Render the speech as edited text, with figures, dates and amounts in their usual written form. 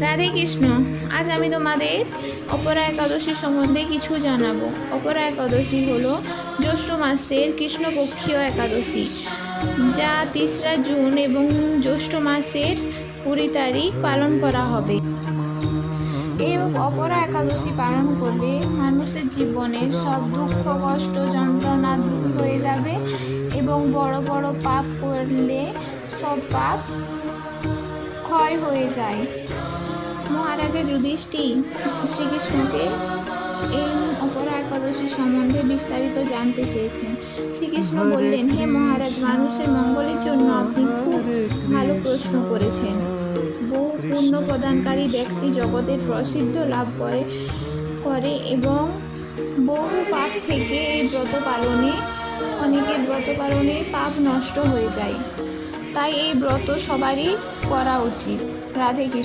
রাধে কৃষ্ণ। আজ আমি তোমাদের অপরা একাদশী সম্বন্ধে কিছু জানাবো। অপরা একাদশী হলো জ্যৈষ্ঠ মাসের কৃষ্ণপক্ষীয় একাদশী, যা ৩রা জুন এবং জ্যৈষ্ঠ মাসের ২০ তারিখ পালন করা হবে। এই অপরা একাদশী পালন করলে মানুষের জীবনের সব দুঃখ, কষ্ট, যন্ত্রণা দূর হয়ে যাবে এবং বড় বড় পাপ করলে সব পাপ ক্ষয় হয়ে যায়। মহারাজা যুধিষ্ঠির শ্রীকৃষ্ণকে এই অপরা একাদশী সম্বন্ধে বিস্তারিত জানতে চেয়েছেন। শ্রীকৃষ্ণ বললেন, হে মহারাজ, মানুষের মঙ্গলের জন্য আপনি খুব ভালো প্রশ্ন করেছেন। বহু পুণ্য প্রদানকারী ব্যক্তি জগতের প্রসিদ্ধ লাভ করে এবং বহু পাপ থেকে অনেকের ব্রত পালনে পাপ নষ্ট হয়ে যায়। তাই এই ব্রত সবারই করা উচিত। রাধে কৃষ্ণ।